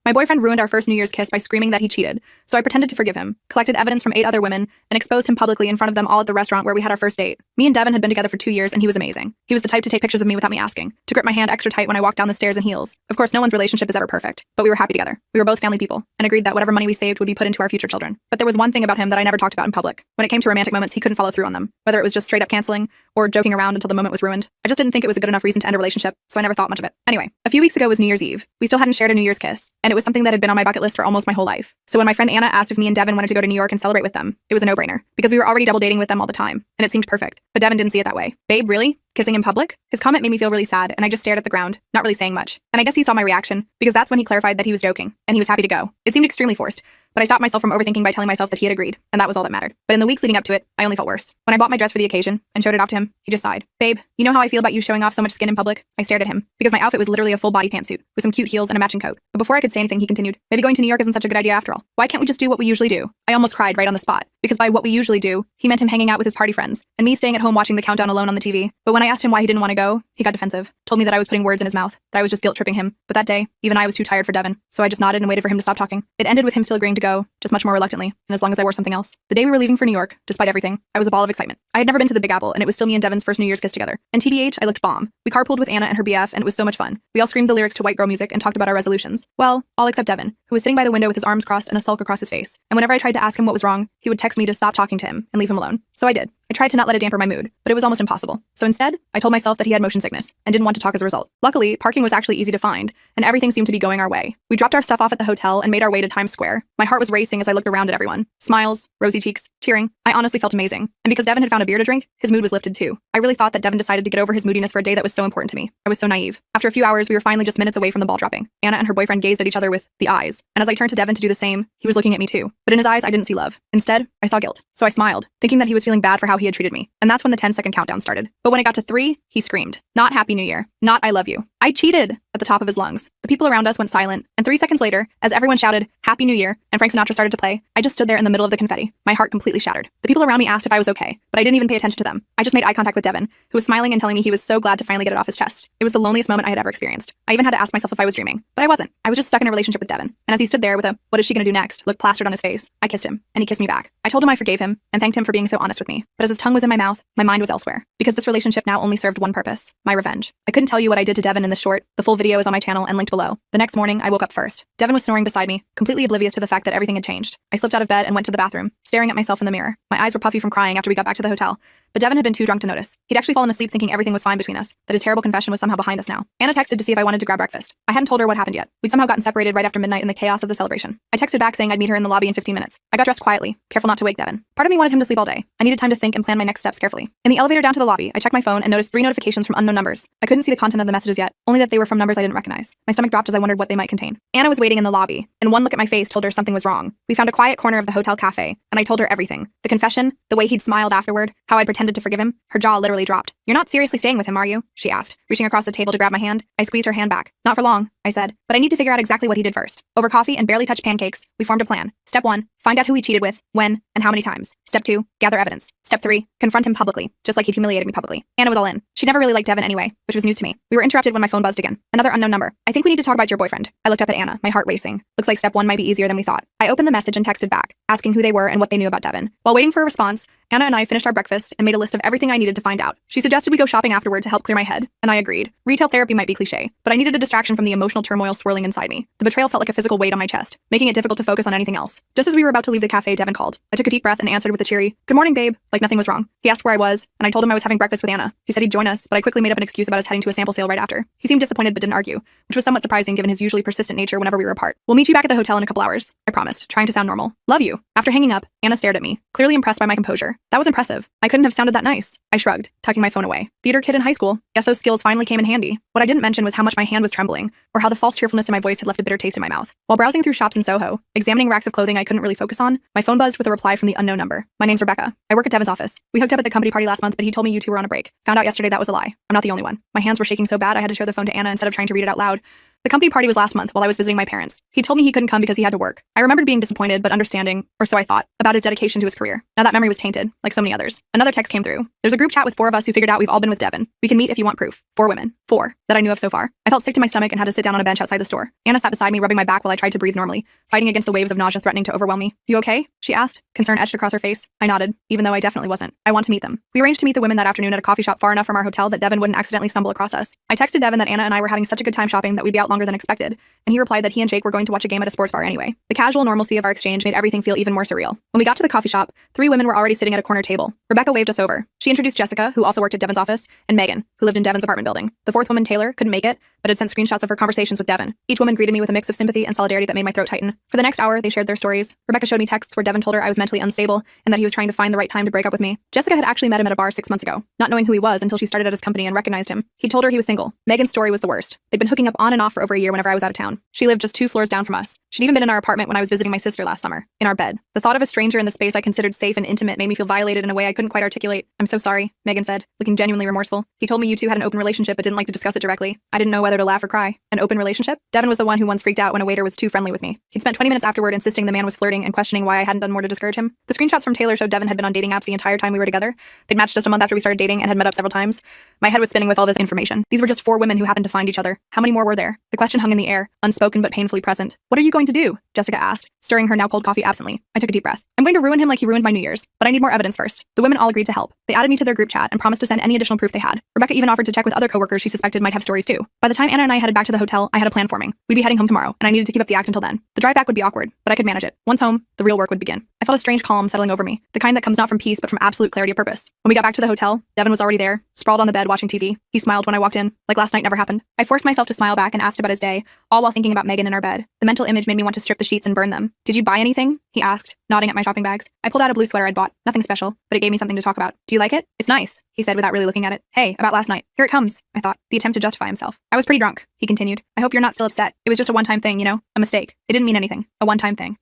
My boyfriend ruined our first New Year's kiss by screaming that he cheated, so I pretended to forgive him, collected evidence from 8 other women, and exposed him publicly in front of them all at the restaurant where we had our first date. Me and Devin had been together for 2 years, and he was amazing. He was the type to take pictures of me without me asking, to grip my hand extra tight when I walked down the stairs in heels. Of course, no one's relationship is ever perfect, but we were happy together. We were both family people, and agreed that whatever money we saved would be put into our future children. But there was one thing about him that I never talked about in public. When it came to romantic moments, he couldn't follow through on them, whether it was just straight up canceling or joking around until the moment was ruined. I just didn't think it was a good enough reason to end a relationship, so I never thought much of it. Anyway, a few weeks ago was New Year's Eve. We still hadn't shared a New Year's kiss, and it was something that had been on my bucket list for almost my whole life. So when my friend Anna asked if me and Devin wanted to go to New York and celebrate with them, it was a no-brainer, because we were already double dating with them all the time, and it seemed perfect. But Devin didn't see it that way. Babe, really? Kissing in public? His comment made me feel really sad, and I just stared at the ground, not really saying much. And I guess he saw my reaction, because that's when he clarified that he was joking, and he was happy to go. It seemed extremely forced, but I stopped myself from overthinking by telling myself that he had agreed, and that was all that mattered. But in the weeks leading up to it, I only felt worse. When I bought my dress for the occasion and showed it off to him, he just sighed. Babe, you know how I feel about you showing off so much skin in public? I stared at him, because my outfit was literally a full body pantsuit, with some cute heels and a matching coat. But before I could say anything, he continued, maybe going to New York isn't such a good idea after all. Why can't we just do what we usually do? I almost cried right on the spot, because by what we usually do, he meant him hanging out with his party friends, and me staying at home watching the countdown alone on the TV. But when I asked him why he didn't want to go, he got defensive, told me that I was putting words in his mouth, that I was just guilt-tripping him. But that day, even I was too tired for Devin, so I just nodded and waited for him to stop talking. It ended with him still agreeing to go, just much more reluctantly, and as long as I wore something else. The day we were leaving for New York, despite everything, I was a ball of excitement. I had never been to the Big Apple, and it was still me and Devin's first New Year's kiss together. And TBH, I looked bomb. We carpooled with Anna and her BF, and it was so much fun. We all screamed the lyrics to white girl music and talked about our resolutions. Well, all except Devin, who was sitting by the window with his arms crossed and a sulk across his face. And whenever I tried to ask him what was wrong, he would text me to stop talking to him and leave him alone. So I did. I tried to not let it damper my mood, but it was almost impossible. So instead, I told myself that he had motion sickness and didn't want to talk as a result. Luckily, parking was actually easy to find, and everything seemed to be going our way. We dropped our stuff off at the hotel and made our way to Times Square. My heart was racing as I looked around at everyone. Smiles, rosy cheeks, cheering. I honestly felt amazing. And because Devin had found a beer to drink, his mood was lifted too. I really thought that Devin decided to get over his moodiness for a day that was so important to me. I was so naive. After a few hours, we were finally just minutes away from the ball dropping. Anna and her boyfriend gazed at each other with the eyes, and as I turned to Devin to do the same, he was looking at me too. But in his eyes, I didn't see love. Instead, I saw guilt. So I smiled, thinking that he was feeling bad for how he had treated me. And that's when the 10-second countdown started. But when it got to 3, he screamed, "Not Happy New Year. Not I love you. I cheated," at the top of his lungs. The people around us went silent, and 3 seconds later, as everyone shouted, "Happy New Year," and Frank Sinatra started to play, I just stood there in the middle of the confetti, my heart completely shattered. The people around me asked if I was okay, but I didn't even pay attention to them. I just made eye contact with Devin, who was smiling and telling me he was so glad to finally get it off his chest. It was the loneliest moment I had ever experienced. I even had to ask myself if I was dreaming, but I wasn't. I was just stuck in a relationship with Devin, and as he stood there with a "what is she gonna do next" look plastered on his face, I kissed him, and he kissed me back. I told him I forgave him, and thanked him for being so honest with me. But as his tongue was in my mouth, my mind was elsewhere, because this relationship now only served one purpose: my revenge. I couldn't tell you what I did to Devin in this short. The full video is on my channel and linked below. The next morning, I woke up first. Devin was snoring beside me, completely oblivious to the fact that everything had changed. I slipped out of bed and went to the bathroom, staring at myself in the mirror. My eyes were puffy from crying after we got back to the hotel, but Devin had been too drunk to notice. He'd actually fallen asleep thinking everything was fine between us, that his terrible confession was somehow behind us now. Anna texted to see if I wanted to grab breakfast. I hadn't told her what happened yet. We'd somehow gotten separated right after midnight in the chaos of the celebration. I texted back saying I'd meet her in the lobby in 15 minutes. I got dressed quietly, careful not to wake Devin. Part of me wanted him to sleep all day. I needed time to think and plan my next steps carefully. In the elevator down to the lobby, I checked my phone and noticed 3 notifications from unknown numbers. I couldn't see the content of the messages yet, only that they were from numbers I didn't recognize. My stomach dropped as I wondered what they might contain. Anna was waiting in the lobby, and one look at my face told her something was wrong. We found a quiet corner of the hotel cafe, and I told her everything. The confession, the way he'd smiled afterward, how I'd pretended to forgive him. Her jaw literally dropped. "You're not seriously staying with him, are you?" she asked, reaching across the table to grab my hand. I squeezed her hand back. "Not for long," I said, "but I need to figure out exactly what he did first." Over coffee and barely touched pancakes, we formed a plan. Step 1, find out who he cheated with, when, and how many times. Step 2, gather evidence. Step 3, confront him publicly, just like he'd humiliated me publicly. Anna was all in. She never really liked Devin anyway, which was news to me. We were interrupted when my phone buzzed again. Another unknown number. "I think we need to talk about your boyfriend." I looked up at Anna, my heart racing. Looks like step 1 might be easier than we thought. I opened the message and texted back, asking who they were and what they knew about Devin. While waiting for a response, Anna and I finished our breakfast and made a list of everything I needed to find out. She suggested we go shopping afterward to help clear my head, and I agreed. Retail therapy might be cliche, but I needed a distraction from the emotional turmoil swirling inside me. The betrayal felt like a physical weight on my chest, making it difficult to focus on anything else. Just as we were about to leave the cafe, Devin called. I took a deep breath and answered with a cheery, "Good morning, babe," like nothing was wrong. He asked where I was, and I told him I was having breakfast with Anna. He said he'd join us, but I quickly made up an excuse about us heading to a sample sale right after. He seemed disappointed but didn't argue, which was somewhat surprising given his usually persistent nature whenever we were apart. "We'll meet you back at the hotel in a couple hours," I promised, trying to sound normal. "Love you." After hanging up, Anna stared at me, clearly impressed by my composure. That was impressive. I couldn't have sounded that nice. I shrugged, tucking my phone away. Theater kid in high school. Guess those skills finally came in handy. What I didn't mention was how much my hand was trembling, or how the false cheerfulness in my voice had left a bitter taste in my mouth. While browsing through shops in Soho, examining racks of clothing I couldn't really focus on, my phone buzzed with a reply from the unknown number. "My name's Rebecca. I work at Devin's office. We hooked up at the company party last month, but he told me you two were on a break. Found out yesterday that was a lie. I'm not the only one." My hands were shaking so bad I had to show the phone to Anna instead of trying to read it out loud. The company party was last month while I was visiting my parents. He told me he couldn't come because he had to work. I remembered being disappointed but understanding, or so I thought, about his dedication to his career. Now that memory was tainted, like so many others. Another text came through. There's a group chat with 4 of us who figured out we've all been with Devin. We can meet if you want proof. 4 women. 4 that I knew of so far. I felt sick to my stomach and had to sit down on a bench outside the store. Anna sat beside me, rubbing my back while I tried to breathe normally, fighting against the waves of nausea threatening to overwhelm me. You okay? She asked. Concern etched across her face. I nodded, even though I definitely wasn't. I want to meet them. We arranged to meet the women that afternoon at a coffee shop far enough from our hotel that Devin wouldn't accidentally stumble across us. I texted Devin that Anna and I were having such a good time shopping that we'd be out longer than expected, and he replied that he and Jake were going to watch a game at a sports bar anyway. The casual normalcy of our exchange made everything feel even more surreal. When we got to the coffee shop, 3 women were already sitting at a corner table. Rebecca waved us over. She introduced Jessica, who also worked at Devin's office, and Megan, who lived in Devin's apartment building. The 4th woman, Taylor, couldn't make it, but had sent screenshots of her conversations with Devin. Each woman greeted me with a mix of sympathy and solidarity that made my throat tighten. For the next hour, they shared their stories. Rebecca showed me texts where Devin told her I was mentally unstable and that he was trying to find the right time to break up with me. Jessica had actually met him at a bar 6 months ago, not knowing who he was until she started at his company and recognized him. He told her he was single. Megan's story was the worst. They'd been hooking up on and off for over a year whenever I was out of town. She lived just 2 floors down from us. She'd even been in our apartment when I was visiting my sister last summer, in our bed. The thought of a stranger in the space I considered safe and intimate made me feel violated in a way I couldn't quite articulate. I'm so sorry, Megan said, looking genuinely remorseful. He told me you 2 had an open relationship but didn't like to discuss it directly. I didn't know whether to laugh or cry. An open relationship? Devin was the one who once freaked out when a waiter was too friendly with me. He'd spent 20 minutes afterward insisting the man was flirting and questioning why I hadn't done more to discourage him. The screenshots from Taylor showed Devin had been on dating apps the entire time we were together. They'd matched just a month after we started dating and had met up several times. My head was spinning with all this information. These were just 4 women who happened to find each other. How many more were there? The question hung in the air, unspoken but painfully present. What are you going to do? Jessica asked, stirring her now cold coffee absently. I took a deep breath. I'm going to ruin him like he ruined my New Year's, but I need more evidence first. The women all agreed to help. They added me to their group chat and promised to send any additional proof they had. Rebecca even offered to check with other coworkers she suspected might have stories too. By the time Anna and I headed back to the hotel, I had a plan forming. We'd be heading home tomorrow, and I needed to keep up the act until then. The drive back would be awkward, but I could manage it. Once home, the real work would begin. I felt a strange calm settling over me, the kind that comes not from peace but from absolute clarity of purpose. When we got back to the hotel, Devin was already there, sprawled on the bed watching TV. He smiled when I walked in, like last night never happened. I forced myself to smile back and asked about his day, all while thinking about Megan in our bed. The mental image made me want to strip the sheets and burn them. Did you buy anything? He asked, nodding at my shopping bags. I pulled out a blue sweater I'd bought. Nothing special, but it gave me something to talk about. Do you like it? It's nice, he said without really looking at it. Hey, about last night. Here it comes, I thought, the attempt to justify himself. I was pretty drunk, he continued. I hope you're not still upset. It was just a one-time thing, you know? A mistake. It didn't mean anything. A one-time thing.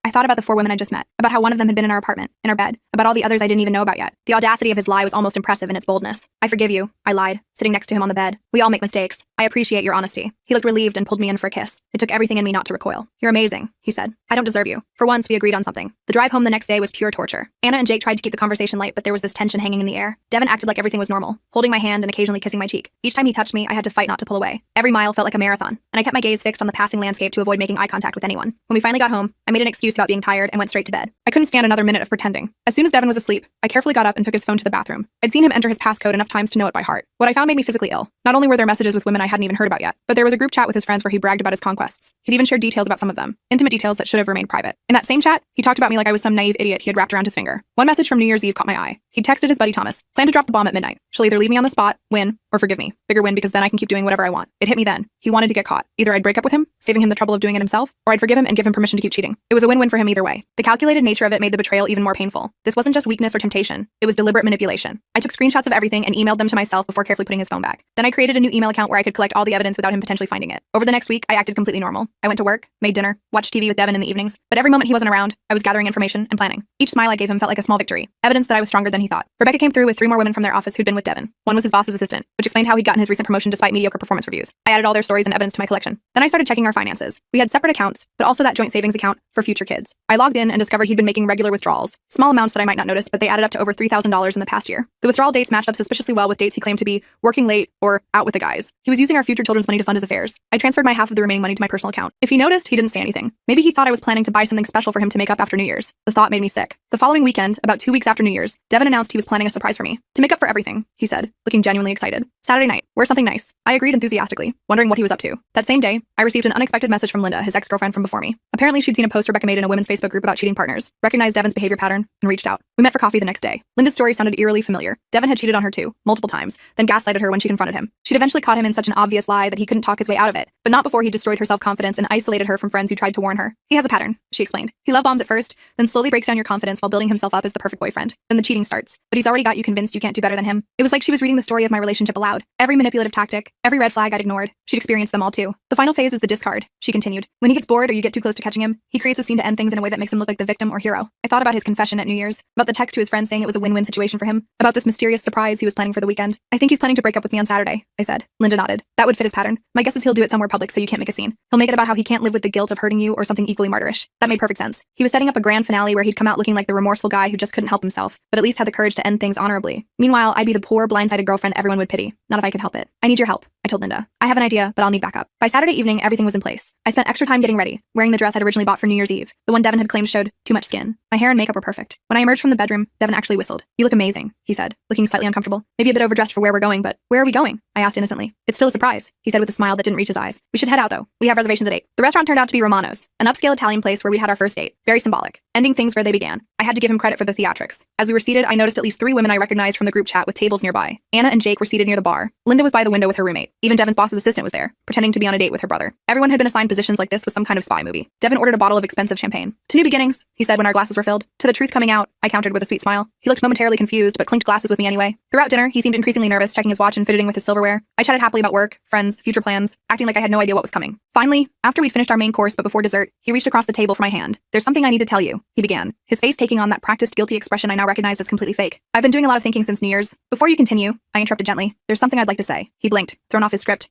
I thought about the 4 women I just met, about how one of them had been in our apartment, in our bed, about all the others I didn't even know about yet. The audacity of his lie was almost impressive in its boldness. I forgive you, I lied, sitting next to him on the bed. We all make mistakes. I appreciate your honesty. He looked relieved and pulled me in for a kiss. It took everything in me not to recoil. You're amazing, he said. I don't deserve you. For once, we agreed on something. The drive home the next day was pure torture. Anna and Jake tried to keep the conversation light, but there was this tension hanging in the air. Devin acted like everything was normal, holding my hand and occasionally kissing my cheek. Each time he touched me, I had to fight not to pull away. Every mile felt like a marathon, and I kept my gaze fixed on the passing landscape to avoid making eye contact with anyone. When we finally got home, I made an excuse about being tired and went straight to bed. I couldn't stand another minute of pretending. As soon as Devin was asleep, I carefully got up and took his phone to the bathroom. I'd seen him enter his passcode enough times to know it by heart. What I found made me physically ill. Not only were there messages with women I hadn't even heard about yet, but there was a group chat with his friends where he bragged about his conquests. He'd even shared details about some of them, intimate details that should have remained private. In that same chat, he talked about me like I was some naive idiot he had wrapped around his finger. One message from New Year's Eve caught my eye. He'd texted his buddy Thomas, plan to drop the bomb at midnight. She'll either leave me on the spot, win, or forgive me. Bigger win because then I can keep doing whatever I want. It hit me then. He wanted to get caught. Either I'd break up with him, saving him the trouble of doing it himself, or I'd forgive him and give him permission to keep cheating. It was a win-win for him either way. The calculated nature of it made the betrayal even more painful. This wasn't just weakness or temptation. It was deliberate manipulation. I took screenshots of everything and emailed them to myself before carefully putting his phone back. Then I created a new email account where I could collect all the evidence without him potentially finding it. Over the next week, I acted completely normal. I went to work, made dinner, watched TV with Devin in the evenings, but every moment he wasn't around, I was gathering information and planning. Each smile I gave him felt like a small victory, evidence that I was stronger than he thought. Rebecca came through with 3 more women from their office who'd been with Devin. One was his boss's assistant, which explained how he'd gotten his recent promotion despite mediocre performance reviews. I added all their stories and evidence to my collection. Then I started checking our finances. We had separate accounts, but also that joint savings account for future kids. I logged in and discovered he'd been making regular withdrawals. Small amounts that I might not notice, but they added up to over $3,000 in the past year. The withdrawal dates matched up suspiciously well with dates he claimed to be working late or out with the guys. He was using our future children's money to fund his affairs. I transferred my half of the remaining money to my personal account. If he noticed, he didn't say anything. Maybe he thought I was planning to buy something special for him to make up after New Year's. The thought made me sick. The following weekend, about 2 weeks after New Year's, Devin announced he was planning a surprise for me. To make up for everything, he said, looking genuinely excited. Saturday night, wear something nice. I agreed enthusiastically, wondering what he was up to. That same day, I received an unexpected message from Linda, his ex-girlfriend from before me. Apparently, she'd seen a post Rebecca made in a women's Facebook group about cheating partners, recognized Devin's behavior pattern, and reached out. We met for coffee the next day. Linda's story sounded eerily familiar. Devin had cheated on her too, multiple times, then gaslighted her when she confronted him. She'd eventually caught him in such an obvious lie that he couldn't talk his way out of it, but not before he destroyed her self-confidence and isolated her from friends who tried to warn her. He has a pattern, she explained. He love bombs at first, first, then slowly breaks down your confidence while building himself up as the perfect boyfriend. Then the cheating starts, but he's already got you convinced you can't do better than him. It was like she was reading the story of my relationship aloud. Every manipulative tactic, every red flag I'd ignored, she'd experienced them all too. The final phase is the discard, she continued. When he gets bored or you get too close to catching him, he creates a scene to end things in a way that makes him look like the victim or hero. I thought about his confession at New Year's, about the text to his friend saying it was a win-win situation for him, about this mysterious surprise he was planning for the weekend. I think he's planning to break up with me on Saturday, I said. Linda nodded. That would fit his pattern. My guess is he'll do it somewhere public so you can't make a scene. He'll make it about how he can't live with the guilt of hurting you or something equally martyrish. That made perfect sense. He was setting up a grand finale where he'd come out looking like the remorseful guy who just couldn't help himself, but at least had the courage to end things honorably. Meanwhile, I'd be the poor, blindsided girlfriend everyone would pity. Not if I could help it. I need your help, I told Linda. I have an idea, but I'll need backup. By Saturday evening, everything was in place. I spent extra time getting ready, wearing the dress I'd originally bought for New Year's Eve. The one Devin had claimed showed too much skin. My hair and makeup were perfect. When I emerged from the bedroom, Devin actually whistled. You look amazing, he said, looking slightly uncomfortable. Maybe a bit overdressed for where we're going, but where are we going? I asked innocently. It's still a surprise, he said with a smile that didn't reach his eyes. We should head out though. We have reservations at 8. The restaurant turned out to be Romano's, an upscale Italian place where we had our first date. Very symbolic. Ending things where they began. I had to give him credit for the theatrics. As we were seated, I noticed at least 3 women I recognized from the group chat with tables nearby. Anna and Jake were seated near the bar. Linda was by the window with her roommate. Even Devin's boss's assistant was there, pretending to be on a date with her brother. Everyone had been assigned positions like this with some kind of spy movie. Devin ordered a bottle of expensive champagne. To new beginnings, he said when our glasses were filled. To the truth coming out, I countered with a sweet smile. He looked momentarily confused, but clinked glasses with me anyway. Throughout dinner, he seemed increasingly nervous, checking his watch and fidgeting with his silverware. I chatted happily about work, friends, future plans, acting like I had no idea what was coming. Finally, after we'd finished our main course but before dessert, he reached across the table for my hand. There's something I need to tell you, he began, his face taking on that practiced guilty expression I now recognized as completely fake. I've been doing a lot of thinking since New Year's. Before you continue, I interrupted gently. There's something I'd like to say. He blinked, thrown off his script.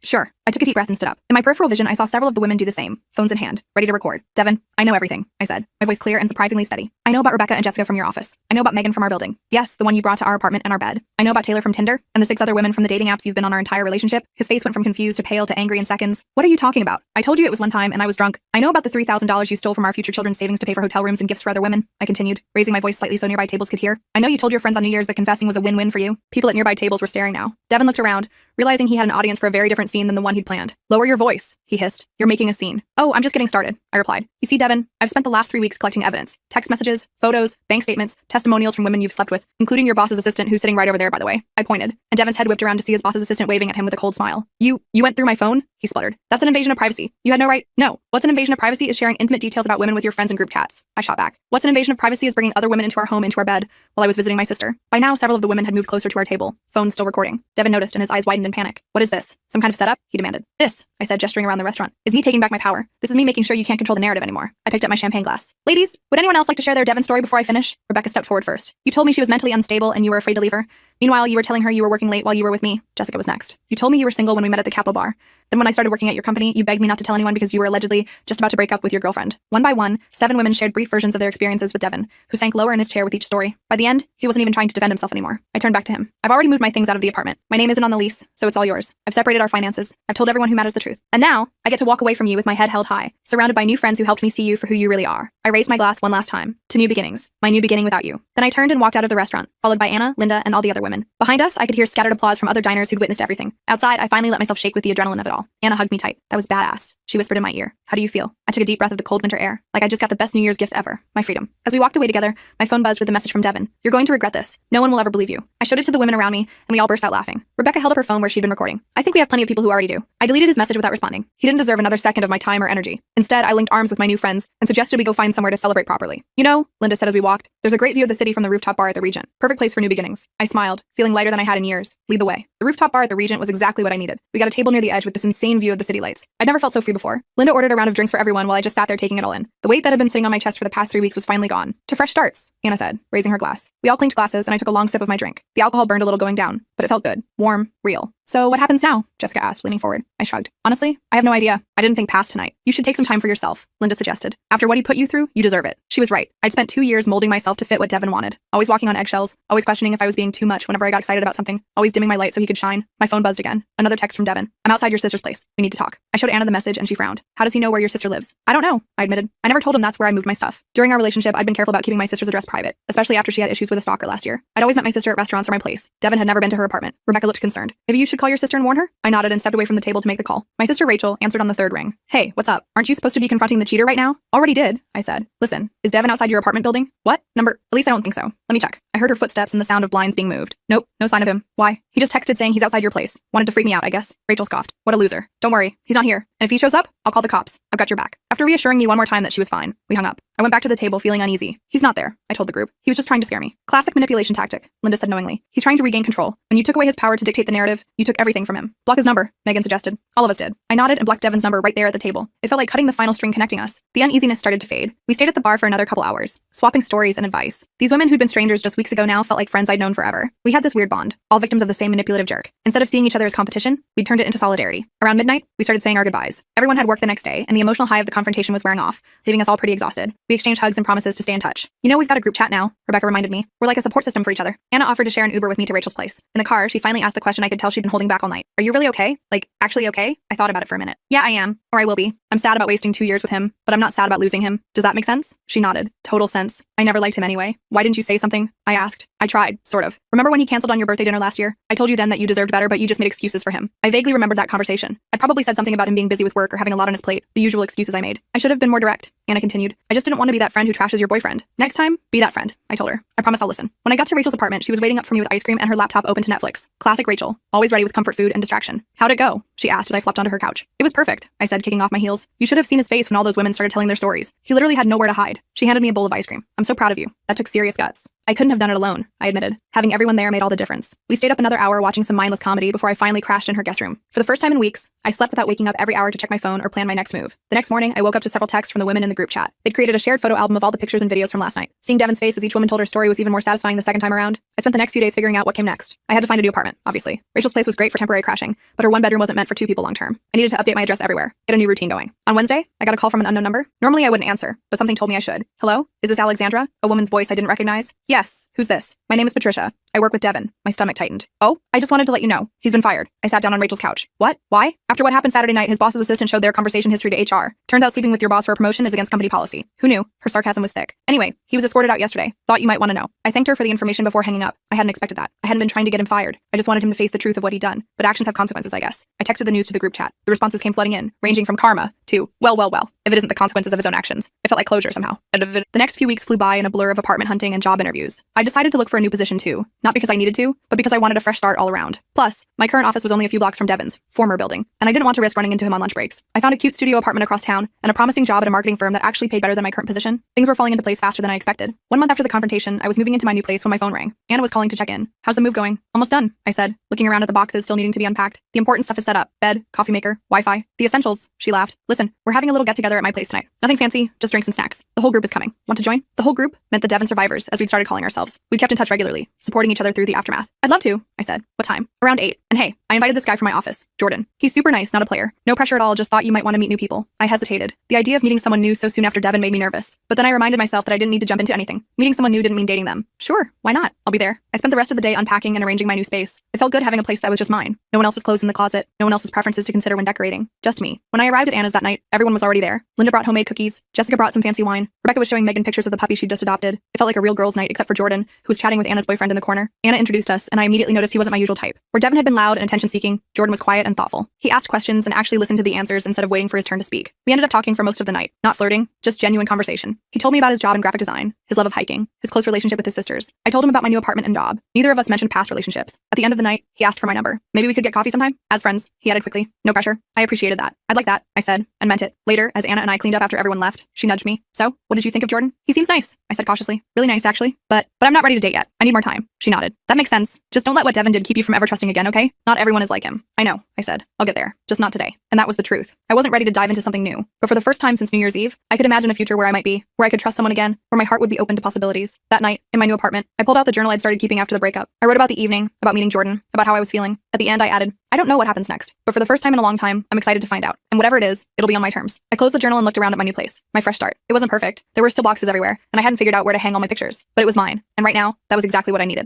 Sure. I took a deep breath and stood up. In my peripheral vision, I saw several of the women do the same, phones in hand, ready to record. Devin, I know everything, I said, my voice clear and surprisingly steady. I know about Rebecca and Jessica from your office. I know about Megan from our building. Yes, the one you brought to our apartment and our bed. I know about Taylor from Tinder, and the 6 other women from the dating apps you've been on our entire relationship. His face went from confused to pale to angry in seconds. What are you talking about? I told you it was one time, and I was drunk. I know about the $3,000 you stole from our future children's savings to pay for hotel rooms and gifts for other women, I continued, raising my voice slightly so nearby tables could hear. I know you told your friends on New Year's that confessing was a win-win for you. People at nearby tables were staring now. Devin looked around, realizing he had an audience for a very different scene than the one he'd planned. Lower your voice, he hissed. You're making a scene. Oh, I'm just getting started, I replied. You see, Devin, I've spent the last 3 weeks collecting evidence. Text messages, photos, bank statements, testimonials from women you've slept with, including your boss's assistant who's sitting right over there, by the way. I pointed, and Devin's head whipped around to see his boss's assistant waving at him with a cold smile. You went through my phone? He spluttered. That's an invasion of privacy. You had no right. No. What's an invasion of privacy is sharing intimate details about women with your friends and group chats. I shot back. What's an invasion of privacy is bringing other women into our home, into our bed, while I was visiting my sister. By now, several of the women had moved closer to our table, phones still recording. Devin noticed and his eyes widened in panic. What is this? Some kind of setup? He demanded. This, I said, gesturing around the restaurant, is me taking back my power. This is me making sure you can't control the narrative anymore. I picked up my champagne glass. Ladies, would anyone else like to share their Devin story before I finish? Rebecca stepped forward first. You told me she was mentally unstable and you were afraid to leave her. Meanwhile, you were telling her you were working late while you were with me. Jessica was next. You told me you were single when we met at the Capitol Bar. Then when I started working at your company, you begged me not to tell anyone because you were allegedly just about to break up with your girlfriend. One by one, 7 women shared brief versions of their experiences with Devin, who sank lower in his chair with each story. By the end, he wasn't even trying to defend himself anymore. I turned back to him. I've already moved my things out of the apartment. My name isn't on the lease, so it's all yours. I've separated our finances. I've told everyone who matters the truth. And now, I get to walk away from you with my head held high, surrounded by new friends who helped me see you for who you really are. I raised my glass one last time. To new beginnings. My new beginning without you. Then I turned and walked out of the restaurant, followed by Anna, Linda, and all the other women. Behind us, I could hear scattered applause from other diners who'd witnessed everything. Outside, I finally let myself shake with the adrenaline of it all. Anna hugged me tight. That was badass. She whispered in my ear. How do you feel? I took a deep breath of the cold winter air, like I just got the best New Year's gift ever. My freedom. As we walked away together, my phone buzzed with a message from Devin. You're going to regret this. No one will ever believe you. I showed it to the women around me, and we all burst out laughing. Rebecca held up her phone where she'd been recording. I think we have plenty of people who already do. I deleted his message without responding. He didn't deserve another second of my time or energy. Instead, I linked arms with my new friends and suggested we go find somewhere to celebrate properly. You know, Linda said as we walked, there's a great view of the city from the rooftop bar at the Regent. Perfect place for new beginnings. I smiled, feeling lighter than I had in years. Lead the way. The rooftop bar at the Regent was exactly what I needed. We got a table near the edge with this insane view of the city lights. I'd never felt so free before. Linda ordered a round of drinks for everyone while I just sat there taking it all in. The weight that had been sitting on my chest for the past 3 weeks was finally gone. To fresh starts, Anna said, raising her glass. We all clinked glasses and I took a long sip of my drink. The alcohol burned a little going down, but it felt good, warm, real. So what happens now? Jessica asked, leaning forward. I shrugged. Honestly, I have no idea. I didn't think past tonight. You should take some time for yourself, Linda suggested. After what he put you through, you deserve it. She was right. I'd spent 2 years molding myself to fit what Devin wanted. Always walking on eggshells, always questioning if I was being too much whenever I got excited about something, always dimming my light so he could shine. My phone buzzed again. Another text from Devin. I'm outside your sister's place. We need to talk. I showed Anna the message and she frowned. How does he know where your sister lives? I don't know, I admitted. I never told him that's where I moved my stuff. During our relationship, I'd been careful about keeping my sister's address private, especially after she had issues with a stalker last year. I'd always met my sister at restaurants or my place. Devin had never been to her apartment. Rebecca looked concerned. Maybe you should call your sister and warn her? I nodded and stepped away from the table to make the call. My sister Rachel answered on the 3rd ring. Hey, what's up? Aren't you supposed to be confronting the cheater right now? Already did, I said. Listen, is Devin outside your apartment building? What? Number? At least I don't think so. Let me check. I heard her footsteps and the sound of blinds being moved. Nope, no sign of him. Why? He just texted saying he's outside your place. Wanted to freak me out, I guess. Rachel scoffed. What a loser. Don't worry, he's not here. And if he shows up, I'll call the cops. I've got your back. After reassuring me one more time that she was fine, we hung up. I went back to the table feeling uneasy. He's not there, I told the group. He was just trying to scare me. Classic manipulation tactic, Linda said knowingly. He's trying to regain control. When you took away his power to dictate the narrative, you took everything from him. Block his number, Megan suggested. All of us did. I nodded and blocked Devin's number right there at the table. It felt like cutting the final string connecting us. The uneasiness started to fade. We stayed at the bar for another couple hours, swapping stories and advice. These women who'd been strangers just weeks ago now felt like friends I'd known forever. We had this weird bond, all victims of the same manipulative jerk. Instead of seeing each other as competition, we'd turned it into solidarity. Around midnight, we started saying our goodbyes. Everyone had work the next day, and the emotional high of the confrontation was wearing off, leaving us all pretty exhausted. We exchanged hugs and promises to stay in touch. You know, we've got a group chat now, Rebecca reminded me. We're like a support system for each other. Anna offered to share an Uber with me to Rachel's place. In the car, she finally asked the question I could tell she'd been holding back all night. Are you really okay? Like, actually okay? I thought about it for a minute. Yeah, I am. Or I will be. I'm sad about wasting 2 years with him, but I'm not sad about losing him. Does that make sense? She nodded. Total sense. I never liked him anyway. Why didn't you say something? I asked. I tried, sort of. Remember when he canceled on your birthday dinner last year? I told you then that you deserved better, but you just made excuses for him. I vaguely remembered that conversation. I'd probably said something about him being busy with work or having a lot on his plate, the usual excuses I made. I should have been more direct, Anna continued. I just didn't want to be that friend who trashes your boyfriend. Next time, be that friend, I told her. I promise I'll listen. When I got to Rachel's apartment, she was waiting up for me with ice cream and her laptop open to Netflix. Classic Rachel, always ready with comfort food and distraction. How'd it go? She asked as I flopped onto her couch. It was perfect, I said, kicking off my heels. You should have seen his face when all those women started telling their stories. He literally had nowhere to hide. She handed me a bowl of ice cream. I'm so proud of you. That took serious guts. I couldn't have done it alone, I admitted. Having everyone there made all the difference. We stayed up another hour watching some mindless comedy before I finally crashed in her guest room. For the first time in weeks, I slept without waking up every hour to check my phone or plan my next move. The next morning, I woke up to several texts from the women in the group chat. They'd created a shared photo album of all the pictures and videos from last night. Seeing Devin's face as each woman told her story was even more satisfying the second time around. I spent the next few days figuring out what came next. I had to find a new apartment, obviously. Rachel's place was great for temporary crashing, but her one bedroom wasn't meant for 2 people long term. I needed to update my address everywhere, get a new routine going. On Wednesday, I got a call from an unknown number. Normally I wouldn't answer, but something told me I should. Hello? Is this Alexandra? A woman's voice I didn't recognize. Yes. Who's this? My name is Patricia. I work with Devin. My stomach tightened. Oh, I just wanted to let you know. He's been fired. I sat down on Rachel's couch. What? Why? After what happened Saturday night, his boss's assistant showed their conversation history to HR. Turns out sleeping with your boss for a promotion is against company policy. Who knew? Her sarcasm was thick. Anyway, he was escorted out yesterday. Thought you might want to know. I thanked her for the information before hanging up. I hadn't expected that. I hadn't been trying to get him fired. I just wanted him to face the truth of what he'd done. But actions have consequences, I guess. I texted the news to the group chat. The responses came flooding in, ranging from karma to, well, if it isn't the consequences of his own actions. It felt like closure somehow. The next few weeks flew by in a blur of apartment hunting and job interviews. I decided to look for a new position too, not because I needed to, but because I wanted a fresh start all around. Plus, my current office was only a few blocks from Devin's former building, and I didn't want to risk running into him on lunch breaks. I found a cute studio apartment across town and a promising job at a marketing firm that actually paid better than my current position. Things were falling into place faster than I expected. 1 month after the confrontation, I was moving into my new place when my phone rang. Anna was calling to check in. How's the move going? Almost done, I said, looking around at the boxes still needing to be unpacked. The important stuff is set up. Bed, coffee maker, Wi-Fi. The essentials, she laughed. Listen, we're having a little get-together at my place tonight. Nothing fancy, just drinks and snacks. The whole group is coming. Want to join? The whole group meant the Devin survivors, as we'd started calling ourselves. We'd kept in touch regularly, supporting each other through the aftermath. I'd love to, I said. What time? Around 8. And hey, I invited this guy from my office, Jordan. He's super nice, not a player. No pressure at all, just thought you might want to meet new people. I hesitated. The idea of meeting someone new so soon after Devin made me nervous. But then I reminded myself that I didn't need to jump into anything. Meeting someone new didn't mean dating them. Sure, why not? I'll be there. I spent the rest of the day unpacking and arranging my new space. It felt good having a place that was just mine. No one else's clothes in the closet, no one else's preferences to consider when decorating. Just me. When I arrived at Anna's that night, everyone was already there. Linda brought homemade cookies. Jessica brought some fancy wine. Rebecca was showing Megan pictures of the puppy she'd just adopted. It felt like a real girls' night except for Jordan, who was chatting with Anna's boyfriend in the corner. Anna introduced us, and I immediately noticed he wasn't my usual type. Where Devin had been loud and attention-seeking, Jordan was quiet and thoughtful. He asked questions and actually listened to the answers instead of waiting for his turn to speak. We ended up talking for most of the night. Not flirting, just genuine conversation. He told me about his job in graphic design, his love of hiking, his close relationship with his sisters. I told him about my new apartment and job. Neither of us mentioned past relationships. At the end of the night, he asked for my number. Maybe we could get coffee sometime? As friends, he added quickly. No pressure. I appreciated that. I'd like that, I said, and meant it. Later, as Anna and I cleaned up after everyone left, she nudged me. So, what did you think of Jordan? He seems nice, I said cautiously. Really nice, actually. But I'm not ready to date yet. I need more time. She nodded. That makes sense. Just don't let what Devin did keep you from ever trusting again, okay? Not everyone is like him. I know, I said. I'll get there. Just not today. And that was the truth. I wasn't ready to dive into something new. But for the first time since New Year's Eve, I could imagine a future where I might be, where I could trust someone again, where my heart would be open to possibilities. That night, in my new apartment, I pulled out the journal I'd started keeping after the breakup. I wrote about the evening, about meeting Jordan, about how I was feeling. At the end, I added, I don't know what happens next, but for the first time in a long time, I'm excited to find out. And whatever it is, it'll be on my terms. I closed the journal and looked around at my new place, my fresh start. It wasn't perfect. There were still boxes everywhere, and I hadn't figured out where to hang all my pictures. But it was mine. And right now, that was exactly what I needed.